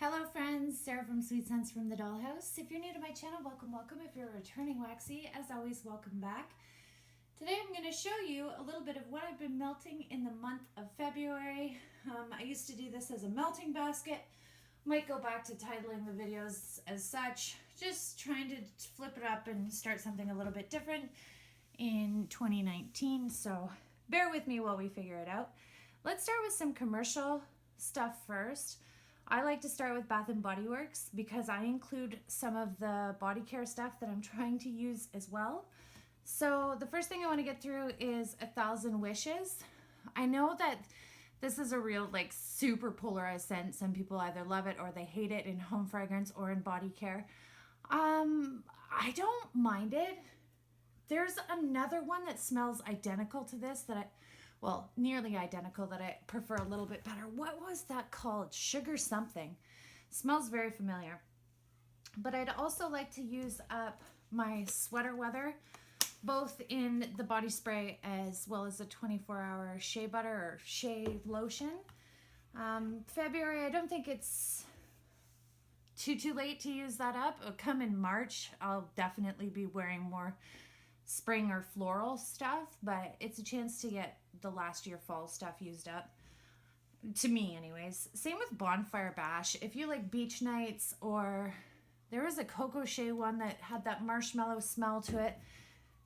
Hello friends, Sarah from Sweet Scents from the Dollhouse. If you're new to my channel, welcome. If you're a returning Waxie, as always, welcome back. Today I'm going to show you a little bit of what I've been melting in the month of February. I used to do this as a melting basket. Might go back to titling the videos as such. Just trying to flip it up and start something a little bit different in 2019. So bear with me while we figure it out. Let's start with some commercial stuff first. I like to start with Bath & Body Works because I include some of the body care stuff that I'm trying to use as well. So the first thing I want to get through is 1,000 Wishes. I know that this is a real super polarized scent. Some people either love it or they hate it in home fragrance or in body care. I don't mind it. There's another one that smells identical to this nearly identical that I prefer a little bit better. What was that called? Sugar something. Smells very familiar. But I'd also like to use up my sweater weather, both in the body spray as well as the 24-hour shea butter or shea lotion. February, I don't think it's too late to use that up. It'll come in March. I'll definitely be wearing more spring or floral stuff, but it's a chance to get the last year fall stuff used up, to me anyways. Same with Bonfire Bash. If you like beach nights, or there was a Coco Shea one that had that marshmallow smell to it.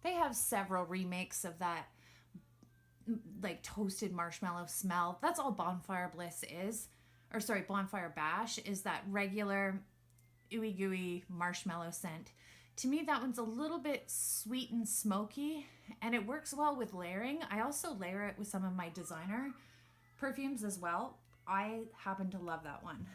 They have several remakes of that toasted marshmallow smell. That's all Bonfire Bliss is, or sorry, Bonfire Bash is that regular ooey gooey marshmallow scent. To me, that one's a little bit sweet and smoky, and it works well with layering. I also layer it with some of my designer perfumes as well. I happen to love that one.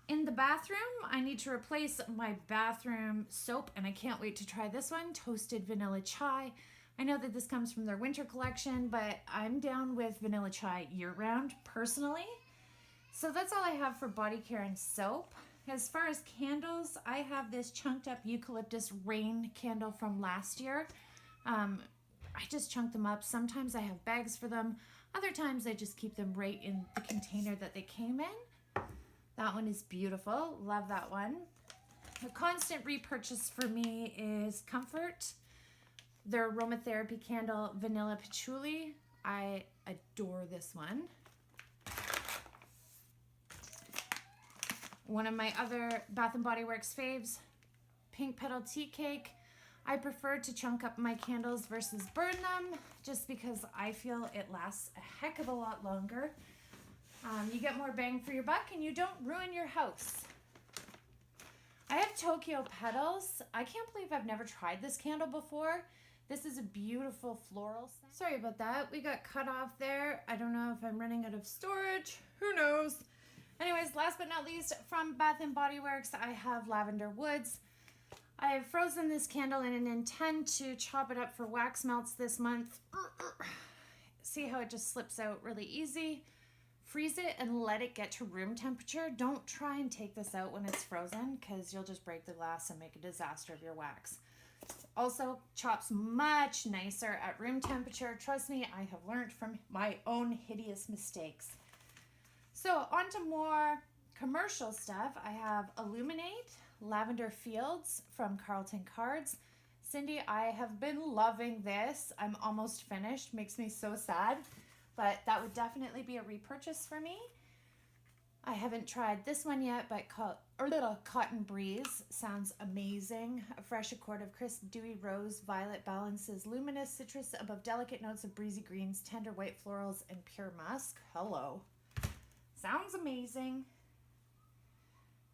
In the bathroom, I need to replace my bathroom soap, and I can't wait to try this one, Toasted Vanilla Chai. I know that this comes from their winter collection, but I'm down with vanilla chai year-round, personally. So that's all I have for body care and soap. As far as candles, I have this chunked up eucalyptus rain candle from last year. I just chunk them up. Sometimes I have bags for them. Other times I just keep them right in the container that they came in. That one is beautiful. Love that one. A constant repurchase for me is Comfort. Their aromatherapy candle, Vanilla Patchouli. I adore this one. One of my other Bath & Body Works faves, Pink Petal Tea Cake. I prefer to chunk up my candles versus burn them, just because I feel it lasts a heck of a lot longer. You get more bang for your buck and you don't ruin your house. I have Tokyo Petals. I can't believe I've never tried this candle before. This is a beautiful floral scent. Sorry about that. We got cut off there. I don't know if I'm running out of storage. Who knows? Anyways, last but not least, from Bath & Body Works, I have Lavender Woods. I have frozen this candle and intend to chop it up for wax melts this month. See how it just slips out really easy? Freeze it and let it get to room temperature. Don't try and take this out when it's frozen, because you'll just break the glass and make a disaster of your wax. Also, chops much nicer at room temperature. Trust me, I have learned from my own hideous mistakes. So on to more commercial stuff. I have Illuminate Lavender Fields from Carlton Cards. Cindy, I have been loving this. I'm almost finished. Makes me so sad, but that would definitely be a repurchase for me. I haven't tried this one yet, but Little Cotton Breeze sounds amazing. A fresh accord of crisp, dewy rose violet balances luminous citrus above delicate notes of breezy greens, tender white florals, and pure musk. Hello. Sounds amazing.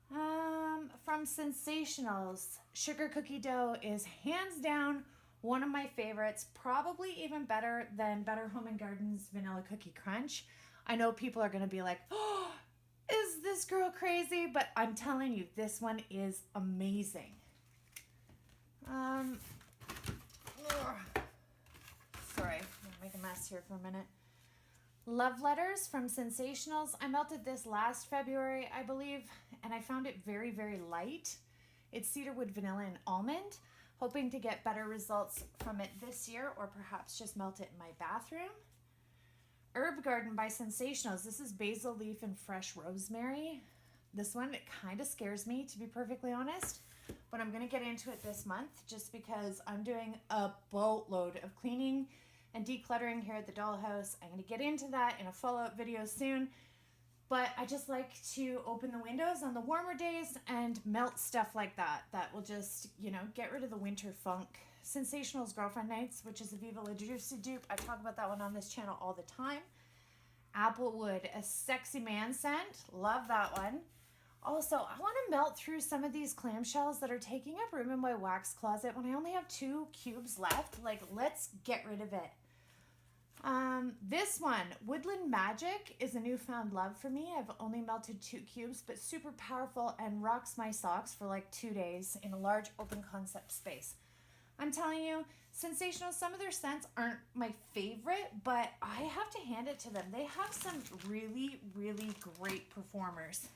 From Sensationals, Sugar Cookie Dough is hands down one of my favorites, probably even better than Better Home & Garden's Vanilla Cookie Crunch. I know people are going to be like, oh, is this girl crazy? But I'm telling you, this one is amazing. Sorry, I'm going to make a mess here for a minute. Love Letters from Sensationals. I melted this last February, I believe, and I found it very, very light. It's cedarwood, vanilla, and almond. Hoping to get better results from it this year, or perhaps just melt it in my bathroom. Herb Garden by Sensationals. This is basil leaf and fresh rosemary. This one, it kind of scares me, to be perfectly honest. But I'm going to get into it this month just because I'm doing a boatload of cleaning and decluttering here at the dollhouse. I'm going to get into that in a follow-up video soon. But I just like to open the windows on the warmer days and melt stuff like that. That will just, you know, get rid of the winter funk. Sensational's Girlfriend Nights, which is a Viva La Juicy dupe. I talk about that one on this channel all the time. Applewood, a sexy man scent. Love that one. Also, I want to melt through some of these clamshells that are taking up room in my wax closet when I only have 2 cubes left. Like, let's get rid of it. This one, Woodland Magic, is a newfound love for me. I've only melted 2 cubes, but super powerful and rocks my socks for like 2 days in a large open concept space. I'm telling you, Sensational, some of their scents aren't my favorite, but I have to hand it to them. They have some really, really great performers.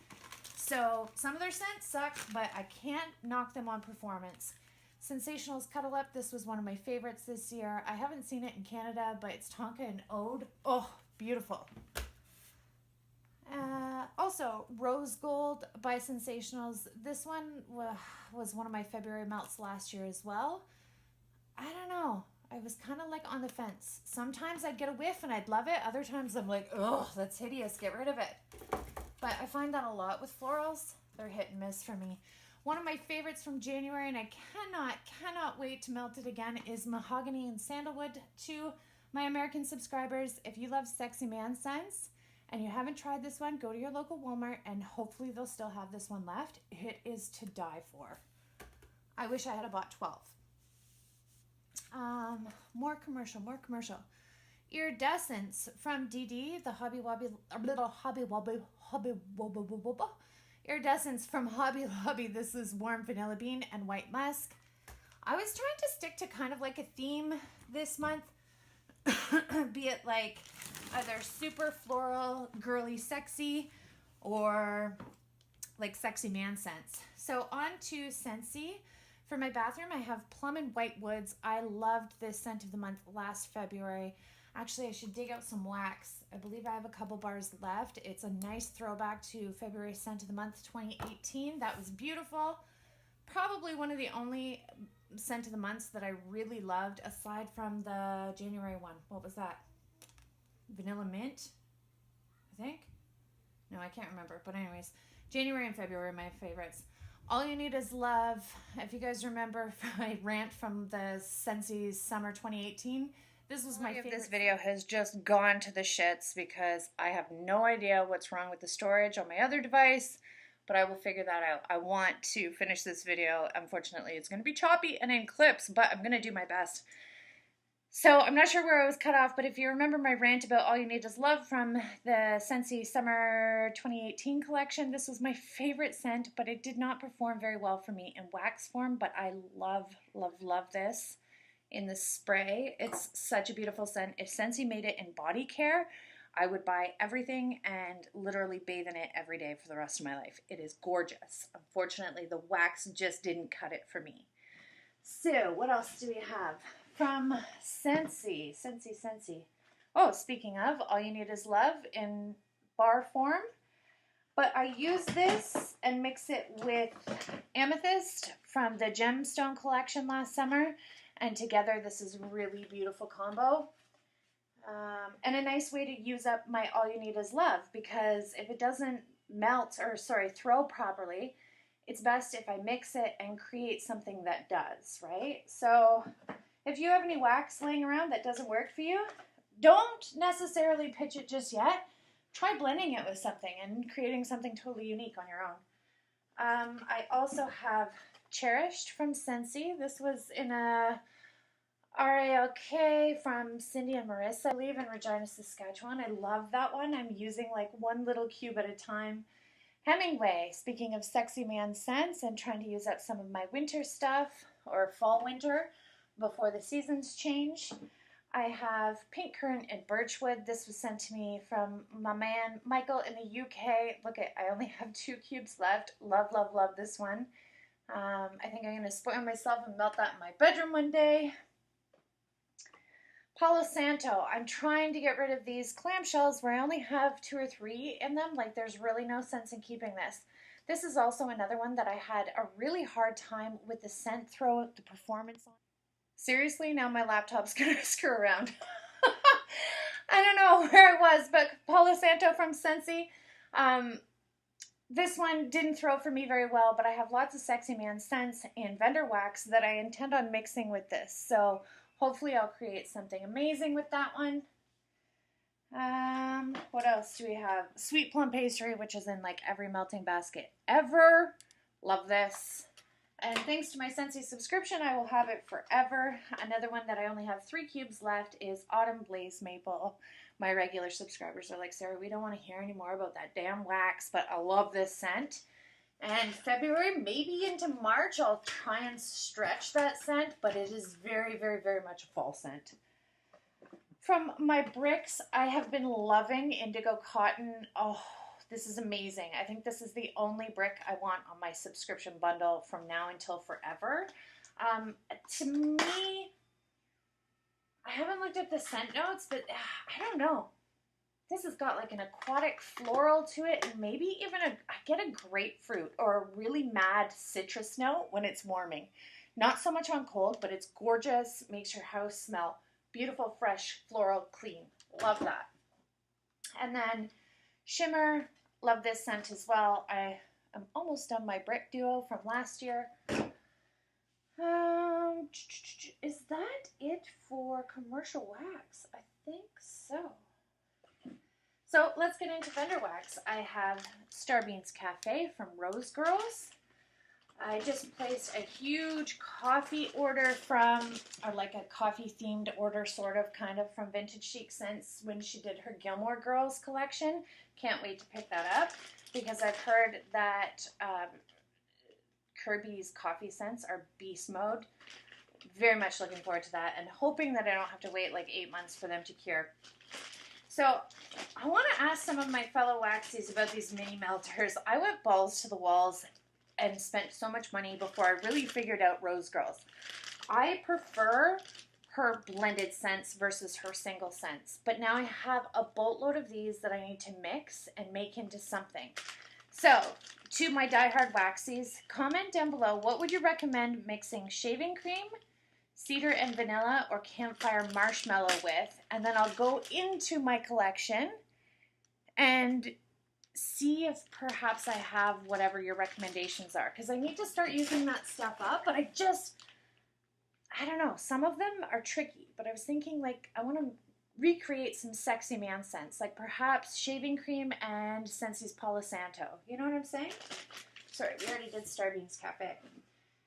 So some of their scents suck, but I can't knock them on performance. Sensational's Cuddle Up. This was one of my favorites this year. I haven't seen it in Canada, but it's Tonka and Ode. Oh, beautiful. Also, Rose Gold by Sensationals. This one was one of my February melts last year as well. I don't know. I was kind of like on the fence. Sometimes I'd get a whiff and I'd love it. Other times I'm like, oh, that's hideous. Get rid of it. But I find that a lot with florals. They're hit and miss for me. One of my favorites from January, and I cannot wait to melt it again, is Mahogany and Sandalwood. To my American subscribers, if you love sexy man scents and you haven't tried this one, go to your local Walmart and hopefully they'll still have this one left. It is to die for. I wish I had bought 12. More commercial. Iridescence from DD, the Hobby Wobby. Iridescence from Hobby Lobby. This is Warm Vanilla Bean and White Musk. I was trying to stick to kind of like a theme this month, be it like either super floral, girly, sexy, or like sexy man scents. So on to Scentsy. For my bathroom, I have Plum and White Woods. I loved this scent of the month last February. Actually, I should dig out some wax. I believe I have a couple bars left. It's a nice throwback to February scent of the month 2018. That was beautiful. Probably one of the only scent of the months that I really loved, aside from the January one. What was that? Vanilla Mint, I think? No, I can't remember. But anyways, January and February are my favorites. All You Need Is Love. If you guys remember my rant from the Scentsy Summer 2018, this was my favorite. This video has just gone to the shits because I have no idea what's wrong with the storage on my other device, but I will figure that out. I want to finish this video. Unfortunately, it's going to be choppy and in clips, but I'm going to do my best. So I'm not sure where I was cut off, but if you remember my rant about All You Need Is Love from the Scentsy Summer 2018 collection, this was my favorite scent, but it did not perform very well for me in wax form, but I love this in the spray. It's such a beautiful scent. If Scentsy made it in body care, I would buy everything and literally bathe in it every day for the rest of my life. It is gorgeous. Unfortunately, the wax just didn't cut it for me. So what else do we have? From Scentsy. Oh, speaking of, All You Need Is Love in bar form. But I use this and mix it with Amethyst from the Gemstone collection last summer. And together, this is a really beautiful combo. And a nice way to use up my All You Need Is Love, because if it doesn't throw properly, it's best if I mix it and create something that does, right? So if you have any wax laying around that doesn't work for you, don't necessarily pitch it just yet. Try blending it with something and creating something totally unique on your own. I also have Cherished from Scentsy. This was in a RALK from Cindy and Marissa, I believe, in Regina, Saskatchewan. I love that one. I'm using like one little cube at a time. Hemingway, speaking of sexy man scents and trying to use up some of my winter stuff, or fall-winter, before the seasons change. I have Pink Currant and Birchwood. This was sent to me from my man Michael in the UK. Look, I only have 2 cubes left. Love this one. I think I'm going to spoil myself and melt that in my bedroom one day. Palo Santo. I'm trying to get rid of these clamshells where I only have 2 or 3 in them. Like, there's really no sense in keeping this. This is also another one that I had a really hard time with the scent throw, the performance on. Seriously, now my laptop's gonna screw around. I don't know where I was, but Palo Santo from Scentsy. This one didn't throw for me very well, but I have lots of Sexy Man scents and vendor wax that I intend on mixing with this. So hopefully I'll create something amazing with that one. What else do we have? Sweet plum pastry, which is in like every melting basket ever. Love this. And thanks to my Scentsy subscription, I will have it forever. Another one that I only have 3 cubes left is Autumn Blaze Maple. My regular subscribers are like, Sarah, we don't want to hear any more about that damn wax, but I love this scent. And February, maybe into March, I'll try and stretch that scent, but it is very, very, very much a fall scent. From my bricks, I have been loving Indigo Cotton. Oh, this is amazing. I think this is the only brick I want on my subscription bundle from now until forever. To me, I haven't looked at the scent notes, but I don't know. This has got like an aquatic floral to it, and maybe even I get a grapefruit or a really mad citrus note when it's warming. Not so much on cold, but it's gorgeous. Makes your house smell beautiful, fresh, floral, clean. Love that. And then Shimmer, love this scent as well. I am almost done my brick duo from last year. Is that it for commercial wax? I think so. So let's get into vendor wax. I have Starbeans Cafe from Rose Girls. I just placed a huge coffee order from, or like a coffee themed order sort of kind of from Vintage Chic Scents when she did her Gilmore Girls collection. Can't wait to pick that up because I've heard that Kirby's coffee scents are beast mode. Very much looking forward to that and hoping that I don't have to wait like 8 months for them to cure. So I want to ask some of my fellow Waxies about these mini melters. I went balls to the walls and spent so much money before I really figured out Rose Girls. I prefer her blended scents versus her single scents, but now I have a boatload of these that I need to mix and make into something. So, to my diehard Waxies, comment down below what would you recommend mixing shaving cream, cedar and vanilla, or campfire marshmallow with, and then I'll go into my collection and see if perhaps I have whatever your recommendations are, because I need to start using that stuff up, but I don't know, some of them are tricky, but I was thinking like I want to recreate some Sexy Man scents, like perhaps shaving cream and Scentsy's Palo Santo. You know what I'm saying? Sorry, we already did Starbeans Cafe.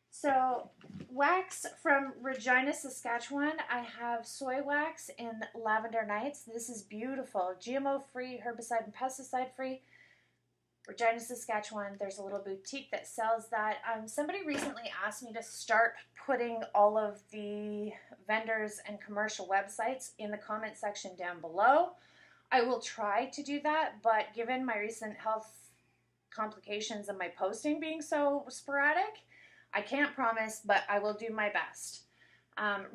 So, wax from Regina, Saskatchewan. I have soy wax in Lavender Nights. This is beautiful. GMO-free, herbicide and pesticide-free. Regina, Saskatchewan. There's a little boutique that sells that. Somebody recently asked me to start putting all of the vendors and commercial websites in the comment section down below. I will try to do that, but given my recent health complications and my posting being so sporadic, I can't promise, but I will do my best.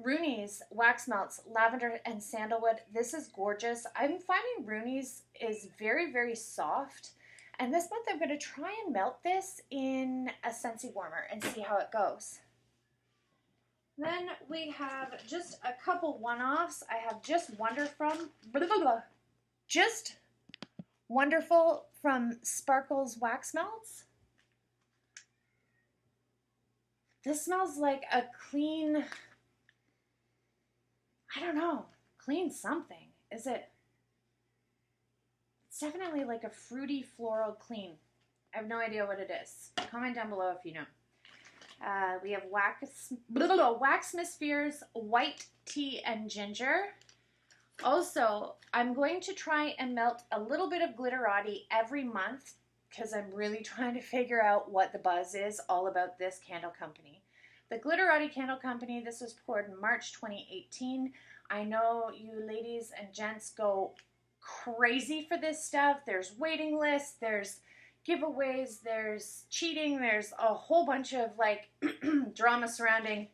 Rooney's Wax Melts, Lavender and Sandalwood. This is gorgeous. I'm finding Rooney's is very, very soft. And this month I'm going to try and melt this in a Scentsy warmer and see how it goes. Then we have just a couple one-offs. I have Just Wonderful from Sparkles Wax Melts. This smells like a clean, I don't know, clean something. Is it? It's definitely like a fruity floral clean. I have no idea what it is. Comment down below if you know. We have Waxmispheres White Tea and Ginger. Also, I'm going to try and melt a little bit of Glitterati every month because I'm really trying to figure out what the buzz is all about this candle company. The Glitterati Candle Company, this was poured in March 2018. I know you ladies and gents go crazy for this stuff. There's waiting lists, there's giveaways, there's cheating, there's a whole bunch of like drama surrounding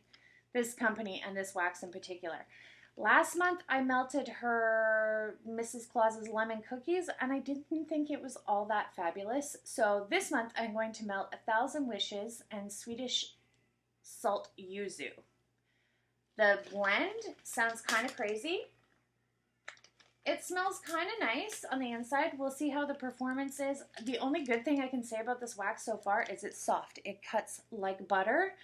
this company and this wax in particular. Last month, I melted her Mrs. Claus's lemon cookies, and I didn't think it was all that fabulous. So this month, I'm going to melt 1,000 Wishes and Swedish salt yuzu. The blend sounds kind of crazy. It smells kind of nice on the inside. We'll see how the performance is. The only good thing I can say about this wax so far is it's soft. It cuts like butter.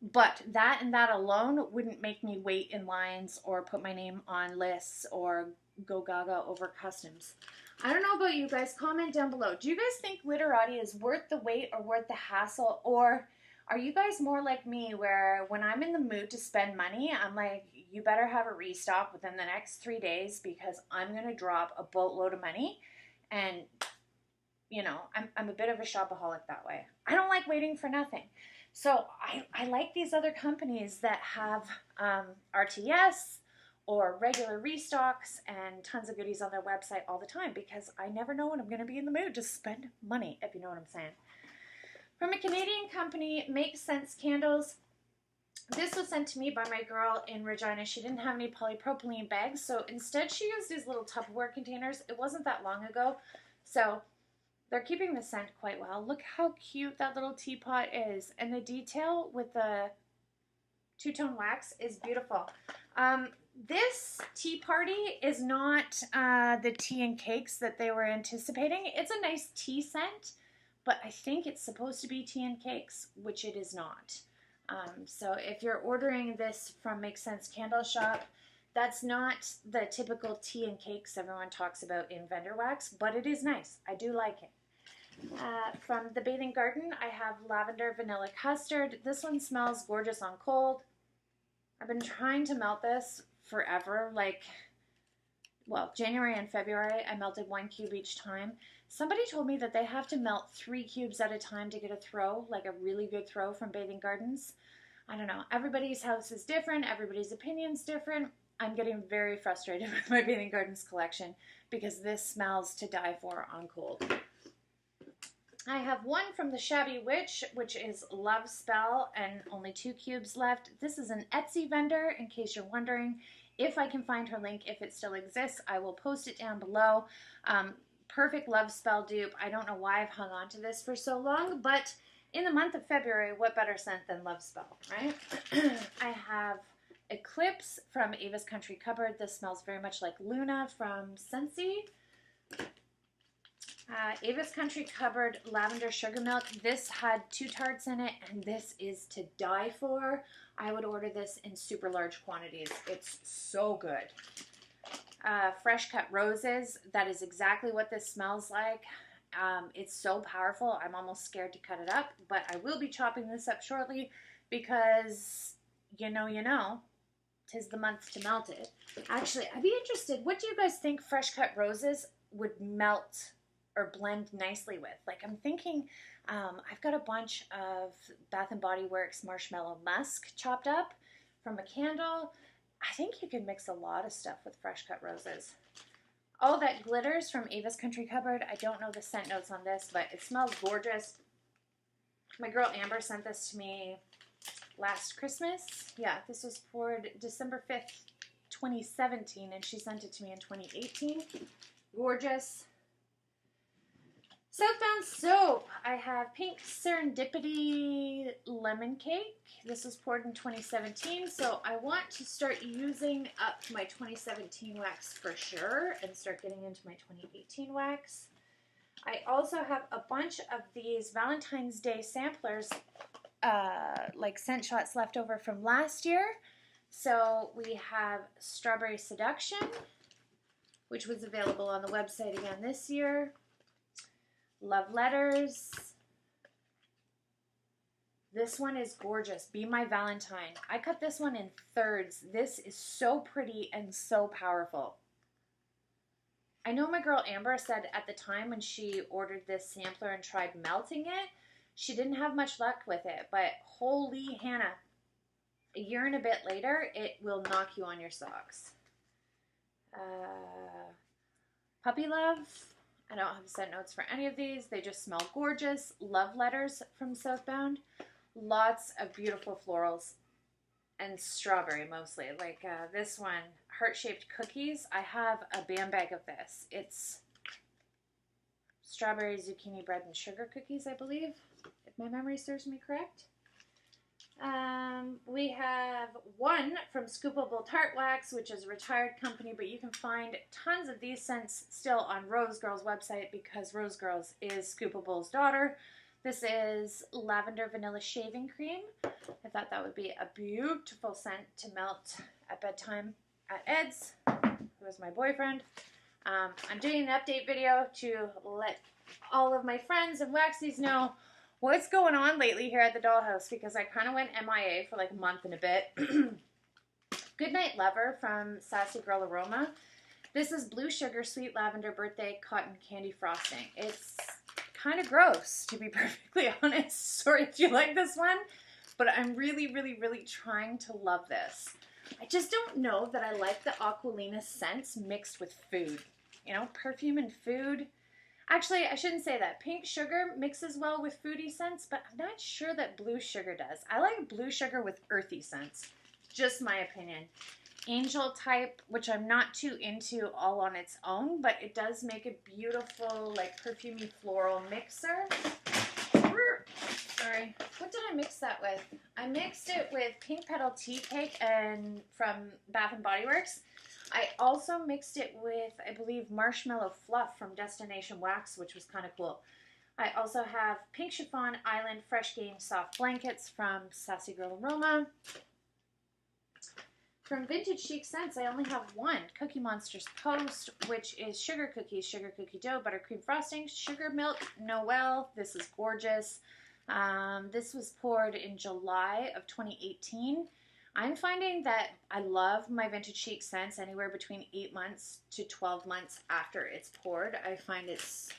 But that and that alone wouldn't make me wait in lines or put my name on lists or go gaga over customs. I don't know about you guys. Comment down below. Do you guys think Literati is worth the wait or worth the hassle? Or are you guys more like me where when I'm in the mood to spend money, I'm like, you better have a restock within the next 3 days because I'm going to drop a boatload of money. And, you know, I'm a bit of a shopaholic that way. I don't like waiting for nothing. So I like these other companies that have RTS or regular restocks and tons of goodies on their website all the time because I never know when I'm going to be in the mood to spend money, if you know what I'm saying. From a Canadian company, Make Sense Candles. This was sent to me by my girl in Regina. She didn't have any polypropylene bags, so instead she used these little Tupperware containers. It wasn't that long ago, so they're keeping the scent quite well. Look how cute that little teapot is. And the detail with the two-tone wax is beautiful. This tea party is not the tea and cakes that they were anticipating. It's a nice tea scent, but I think it's supposed to be tea and cakes, which it is not. So if you're ordering this from Make Sense Candle Shop, that's not the typical tea and cakes everyone talks about in vendor wax, but it is nice. I do like it. From the Bathing Garden, I have Lavender Vanilla Custard. This one smells gorgeous on cold. I've been trying to melt this forever, like, well, January and February, I melted 1 cube each time. Somebody told me that they have to melt 3 cubes at a time to get a throw, like a really good throw from Bathing Gardens. I don't know. Everybody's house is different. Everybody's opinion's different. I'm getting very frustrated with my Bathing Gardens collection because this smells to die for on cold. I have one from the Shabby Witch, which is Love Spell, and only 2 cubes left. This is an Etsy vendor, in case you're wondering. If I can find her link, if it still exists, I will post it down below. Perfect Love Spell dupe. I don't know why I've hung on to this for so long, but in the month of February, what better scent than Love Spell, right? I have Eclipse from Ava's Country Cupboard. This smells very much like Luna from Scentsy. Ava's Country Cupboard Lavender Sugar Milk. This had 2 tarts in it, and this is to die for. I would order this in super large quantities. It's so good. Fresh Cut Roses. That is exactly what this smells like. It's so powerful. I'm almost scared to cut it up, but I will be chopping this up shortly because, you know, 'tis the month to melt it. Actually, I'd be interested. What do you guys think Fresh Cut Roses would melt or blend nicely with? Like, I'm thinking, I've got a bunch of Bath & Body Works Marshmallow Musk chopped up from a candle. I think you could mix a lot of stuff with Fresh Cut Roses. Oh, that glitters from Ava's Country Cupboard. I don't know the scent notes on this, but it smells gorgeous. My girl Amber sent this to me last Christmas. Yeah, this was for December 5th, 2017, and she sent it to me in 2018. Gorgeous. Southbound Soap. I have Pink Serendipity Lemon Cake. This was poured in 2017, so I want to start using up my 2017 wax for sure and start getting into my 2018 wax. I also have a bunch of these Valentine's Day samplers, like scent shots left over from last year. So we have Strawberry Seduction, which was available on the website again this year. Love Letters. This one is gorgeous. Be My Valentine. I cut this one in thirds. This is so pretty and so powerful. I know my girl Amber said at the time when she ordered this sampler and tried melting it, she didn't have much luck with it, but holy Hannah, a year and a bit later, it will knock you on your socks. Puppy Love. I don't have scent notes for any of these. They just smell gorgeous. Love Letters from Southbound. Lots of beautiful florals. and strawberry mostly. Like this one, heart-shaped cookies. I have a bam bag of this. It's strawberry, zucchini bread, and sugar cookies, I believe, if my memory serves me correct. We have one from Scoopable Tart Wax, which is a retired company, but you can find tons of these scents still on Rose Girl's website because Rose Girl's is Scoopable's daughter. This is lavender vanilla shaving cream. I thought that would be a beautiful scent to melt at bedtime at Ed's, who is my boyfriend. I'm doing an update video to let all of my friends and Waxies know what's going on lately here at the dollhouse, because I kind of went MIA for like a month and a bit. Goodnight Lover from Sassy Girl Aroma. This is blue sugar, sweet lavender birthday cotton candy frosting. It's kind of gross, to be perfectly honest. Sorry if you like this one, but I'm really, really, really trying to love this. I just don't know that I like the Aquilina scents mixed with food. You know, perfume and food. Actually, I shouldn't say that. Pink sugar mixes well with foodie scents, but I'm not sure that blue sugar does. I like blue sugar with earthy scents. Just my opinion. Angel type, which I'm not too into all on its own, but it does make a beautiful, like, perfumey floral mixer. Sorry. What did I mix that with? I mixed it with Pink Petal Tea Cake and from Bath & Body Works. I also mixed it with, I believe, Marshmallow Fluff from Destination Wax, which was kind of cool. I also have Pink Chiffon Island Fresh Game Soft Blankets from Sassy Girl Aroma. From Vintage Chic Scents, I only have one, Cookie Monster's Post, which is sugar cookies, sugar cookie dough, buttercream frosting, sugar milk, Noel. This is gorgeous. This was poured in July of 2018. I'm finding that I love my Vintage Chic scents anywhere between 8 months to 12 months after it's poured. I find it's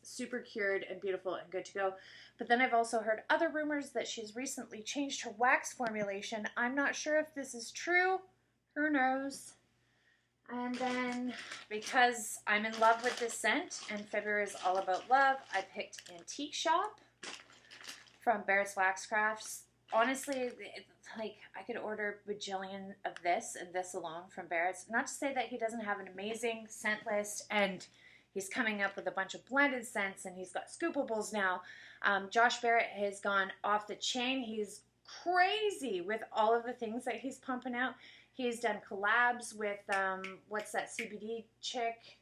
super cured and beautiful and good to go. But then I've also heard other rumors that she's recently changed her wax formulation. I'm not sure if this is true. Who knows? And then, because I'm in love with this scent and February is all about love, I picked Antique Shop from Barrett's Wax Crafts. Honestly, like, I could order a bajillion of this and this alone from Barrett's. Not to say that he doesn't have an amazing scent list and he's coming up with a bunch of blended scents and he's got scoopables now. Josh Barrett has gone off the chain. He's crazy with all of the things that he's pumping out. He's done collabs with, what's that CBD chick?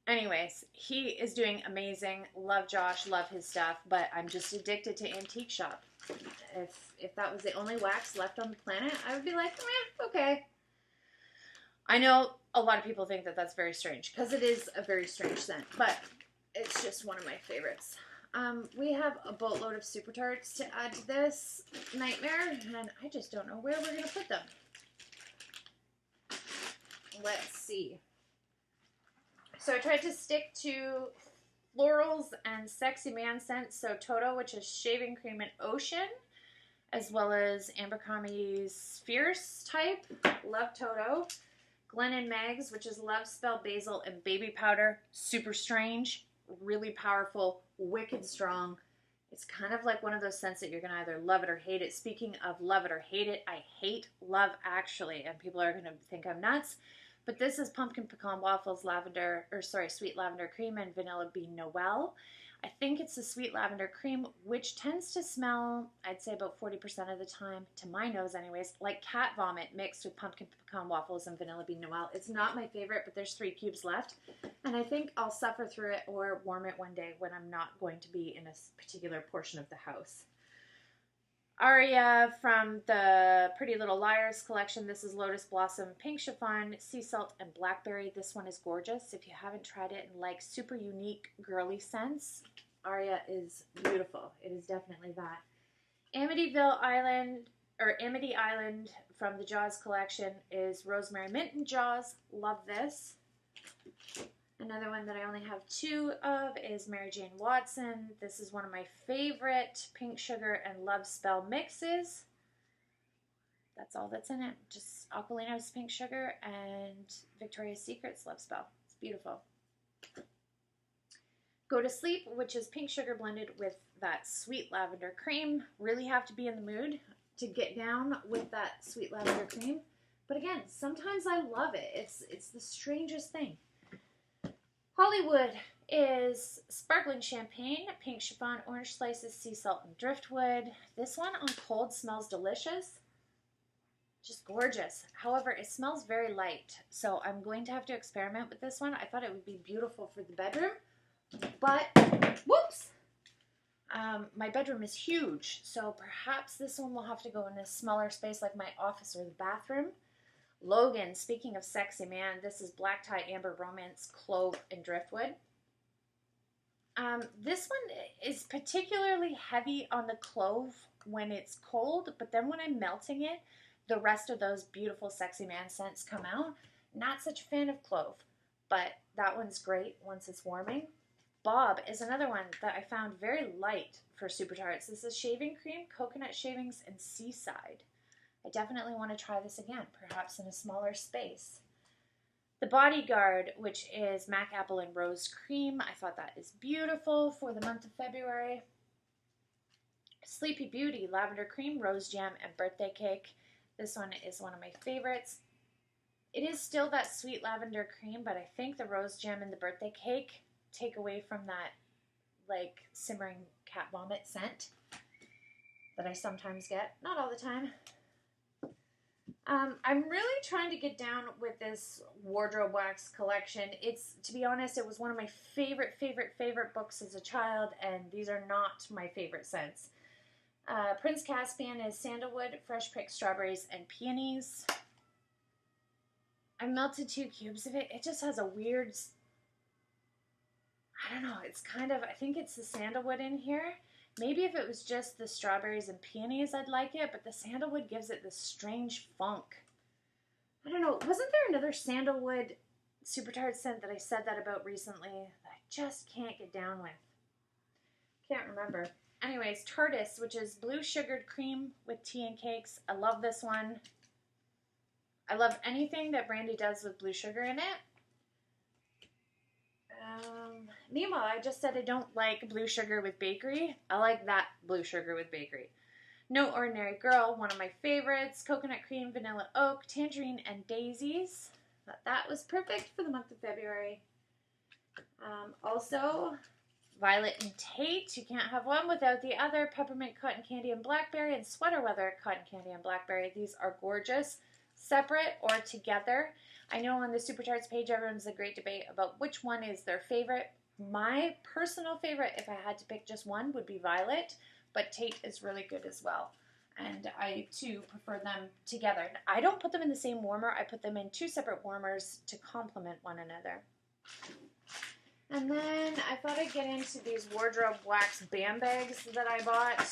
Anyways, he is doing amazing. Love Josh, love his stuff, but I'm just addicted to Antique Shop. If that was the only wax left on the planet, I would be like, meh, okay. I know a lot of people think that that's very strange, because it is a very strange scent, but it's just one of my favorites. We have a boatload of Super Tarts to add to this nightmare, and I just don't know where we're going to put them. Let's see. So I tried to stick to florals and sexy man scents. So Toto, which is shaving cream and ocean, as well as Abercrombie's fierce type. Love Toto. Glen and Meg's, which is love spell basil and baby powder. Super strange, really powerful, wicked strong. It's kind of like one of those scents that you're going to either love it or hate it. Speaking of love it or hate it, I hate Love Actually, and people are going to think I'm nuts. But this is pumpkin pecan waffles, sweet lavender cream, and vanilla bean Noel. I think it's the sweet lavender cream, which tends to smell, I'd say about 40% of the time, to my nose anyways, like cat vomit mixed with pumpkin pecan waffles and vanilla bean Noel. It's not my favorite, but there's 3 cubes left. And I think I'll suffer through it or warm it one day when I'm not going to be in a particular portion of the house. Aria from the Pretty Little Liars collection. This is Lotus Blossom, Pink Chiffon, Sea Salt, and Blackberry. This one is gorgeous. If you haven't tried it and like super unique girly scents, Aria is beautiful. It is definitely that. Amity Island from the Jaws collection is Rosemary Mint and Jaws. Love this. Another one that I only have 2 of is Mary Jane Watson. This is one of my favorite pink sugar and love spell mixes. That's all that's in it. Just Aquilina's pink sugar and Victoria's Secret's love spell. It's beautiful. Go to Sleep, which is pink sugar blended with that sweet lavender cream. Really have to be in the mood to get down with that sweet lavender cream. But again, sometimes I love it. It's the strangest thing. Hollywood is sparkling champagne, pink chiffon, orange slices, sea salt, and driftwood. This one on cold smells delicious. Just gorgeous. However, it smells very light, so I'm going to have to experiment with this one. I thought it would be beautiful for the bedroom, but whoops! My bedroom is huge, so perhaps this one will have to go in a smaller space like my office or the bathroom. Logan, speaking of sexy man, this is black tie, amber, romance, clove, and driftwood. This one is particularly heavy on the clove when it's cold, but then when I'm melting it, the rest of those beautiful sexy man scents come out. Not such a fan of clove, but that one's great once it's warming. Bob is another one that I found very light for Super Tarts. This is shaving cream, coconut shavings, and seaside. I definitely want to try this again, perhaps in a smaller space. The Bodyguard, which is Mac Apple and Rose Cream. I thought that is beautiful for the month of February. Sleepy Beauty, Lavender Cream, Rose Jam, and Birthday Cake. This one is one of my favorites. It is still that sweet lavender cream, but I think the Rose Jam and the Birthday Cake take away from that like simmering cat vomit scent that I sometimes get. Not all the time. I'm really trying to get down with this wardrobe wax collection. It's, to be honest, it was one of my favorite books as a child, and these are not my favorite scents. Prince Caspian is sandalwood, fresh picked strawberries, and peonies. I melted 2 cubes of it. It just has a weird, I don't know, it's kind of, I think it's the sandalwood in here. Maybe if it was just the strawberries and peonies, I'd like it, but the sandalwood gives it this strange funk. I don't know, wasn't there another sandalwood Super Tart scent that I said that about recently that I just can't get down with? Can't remember. Anyways, Tortoise, which is blue sugared cream with tea and cakes. I love this one. I love anything that Brandy does with blue sugar in it. Meanwhile, I just said I don't like blue sugar with bakery. I like that blue sugar with bakery. No Ordinary Girl, one of my favorites. Coconut cream, vanilla oak, tangerine, and daisies. Thought that was perfect for the month of February. Also, Violet and Tate. You can't have one without the other. Peppermint, cotton candy, and blackberry. And Sweater Weather, cotton candy, and blackberry. These are gorgeous, separate or together. I know on the Super Tarts page, everyone's a great debate about which one is their favorite. My personal favorite, if I had to pick just one, would be Violet, but Tate is really good as well. And I, too, prefer them together. I don't put them in the same warmer. I put them in 2 separate warmers to complement one another. And then I thought I'd get into these wardrobe wax bam bags that I bought.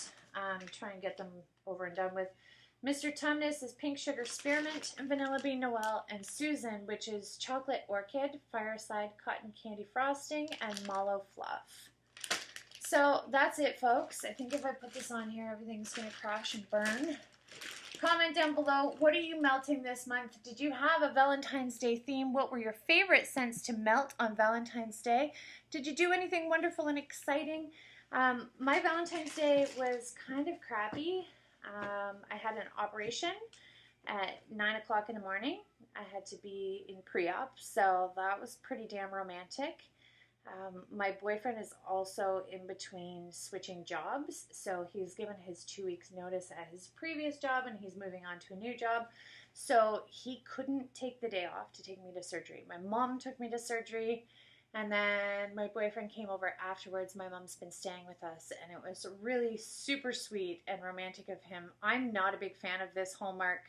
Try and get them over and done with. Mr. Tumnus is Pink Sugar Spearmint, and Vanilla Bean Noel, and Susan, which is Chocolate Orchid, Fireside Cotton Candy Frosting, and Mallow Fluff. So that's it, folks. I think if I put this on here, everything's going to crash and burn. Comment down below, what are you melting this month? Did you have a Valentine's Day theme? What were your favorite scents to melt on Valentine's Day? Did you do anything wonderful and exciting? My Valentine's Day was kind of crappy. I had an operation at 9 o'clock in the morning. I had to be in pre-op, so that was pretty damn romantic. My boyfriend is also in between switching jobs, so he's given his 2 weeks notice at his previous job, and he's moving on to a new job. So he couldn't take the day off to take me to surgery. My mom took me to surgery, and then my boyfriend came over afterwards. My mom's been staying with us, and it was really super sweet and romantic of him. I'm not a big fan of this Hallmark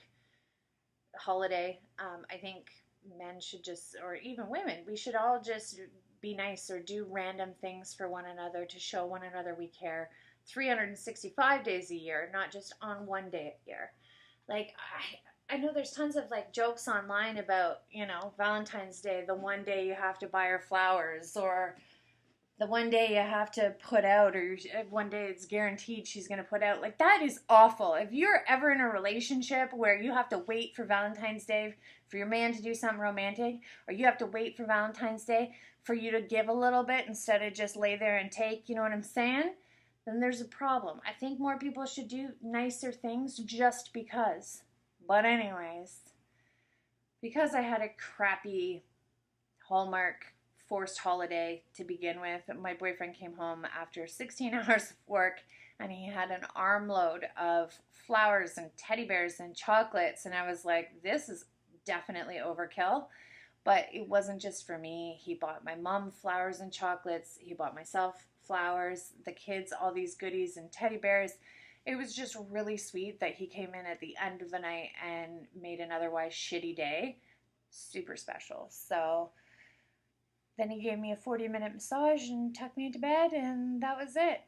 holiday. I think men should just, or even women, we should all just be nice or do random things for one another to show one another we care 365 days a year, not just on one day a year. Like, I know there's tons of like jokes online about, you know, Valentine's Day, the one day you have to buy her flowers, or the one day you have to put out, or one day it's guaranteed she's going to put out. Like, that is awful. If you're ever in a relationship where you have to wait for Valentine's Day for your man to do something romantic, or you have to wait for Valentine's Day for you to give a little bit instead of just lay there and take, you know what I'm saying? then there's a problem. I think more people should do nicer things just because. But anyways, because I had a crappy Hallmark forced holiday to begin with, my boyfriend came home after 16 hours of work and he had an armload of flowers and teddy bears and chocolates, and I was like, this is definitely overkill. But it wasn't just for me. He bought my mom flowers and chocolates. He bought myself flowers, the kids all these goodies and teddy bears. It was just really sweet that he came in at the end of the night and made an otherwise shitty day super special. So then he gave me a 40-minute massage and tucked me into bed, and that was it.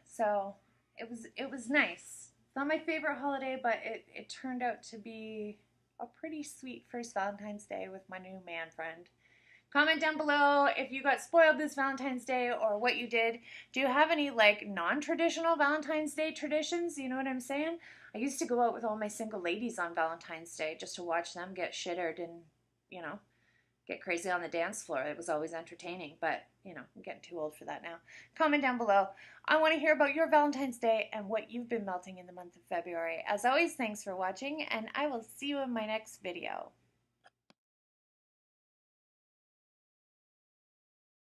So it was nice. It's not my favorite holiday, but it turned out to be a pretty sweet first Valentine's Day with my new man friend. Comment down below if you got spoiled this Valentine's Day or what you did. Do you have any like non-traditional Valentine's Day traditions? You know what I'm saying? I used to go out with all my single ladies on Valentine's Day just to watch them get shittered and, you know, get crazy on the dance floor. It was always entertaining, but, you know, I'm getting too old for that now. Comment down below. I want to hear about your Valentine's Day and what you've been melting in the month of February. As always, thanks for watching, and I will see you in my next video.